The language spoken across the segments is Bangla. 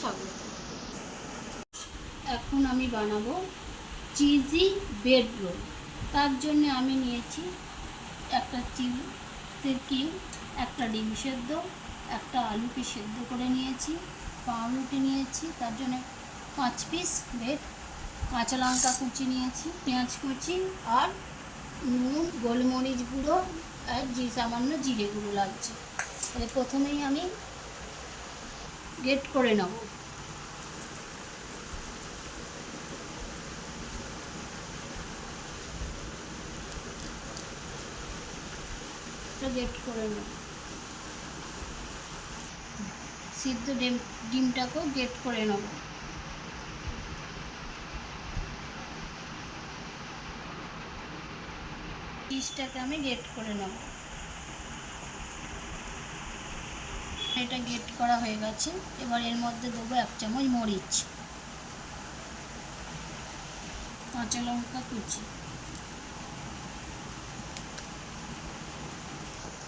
স্বাগত। এখন আমি বানাবো চিজি ব্রেড রোল। তার জন্য আমি নিয়েছি একটা চিজের কিউব, একটা ডিম সেদ্ধ, একটা আলুকে সেদ্ধ করে নিয়েছি, পাউরুটি নিয়েছি, তার জন্য 5 পিস ব্রেড, কাঁচা লঙ্কা কুচি নিয়েছি, পেঁয়াজ কুচি, আর নুন, গোলমরিচ গুঁড়ো আর সামান্য জিরে গুঁড়ো লাগছে। তাহলে প্রথমেই আমি গ্রেট করে নেব। গ্রেট করে নেব। সিদ্ধ ডিমটাকেও গ্রেট করে নেব। চিজটাকে আমি গ্রেট করে নেব। এটা গ্রেট করা হয়ে গেছে। এবার এর মধ্যে দেবো 1 চামচ মরিচ, কাঁচা লঙ্কা কুচি,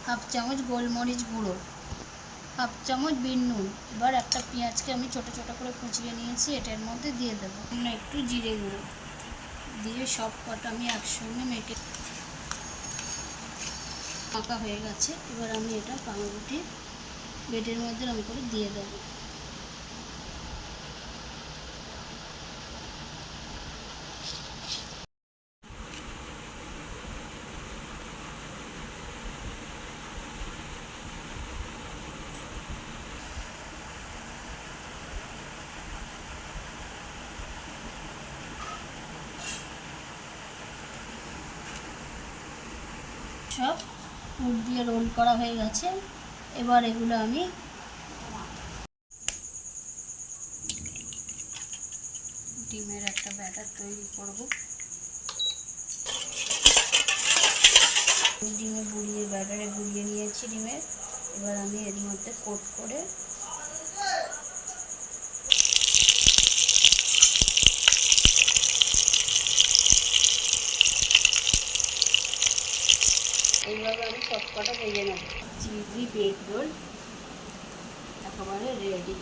1/2 চামচ গোলমরিচ গুঁড়ো, 1/2 চামচ বিট নুন। এবার একটা পেঁয়াজকে আমি ছোট ছোট করে কুচিয়ে নিয়েছি, এটার মধ্যে দিয়ে দেবো। একটু জিরে গুঁড়ো দিয়ে সব কটা আমি একসঙ্গে মেখে মাখা হয়ে গেছে। এবার আমি এটা পাউরুটি ব্রেডের মধ্যে এরকম করে দিয়ে দেবো। সব পুর দিয়ে রোল করা হয়ে গেছে। এবার এগুলো আমি ডিমের একটা ব্যাটার তৈরি করব। ডিমে ব্যাটারে গুলিয়ে নিয়েছি ডিমের। এবার আমি এর মধ্যে কোট করে এইভাবে আমি সব কটা ভেজে নেব। চিজি ব্রেড রোল একেবারে রেডি।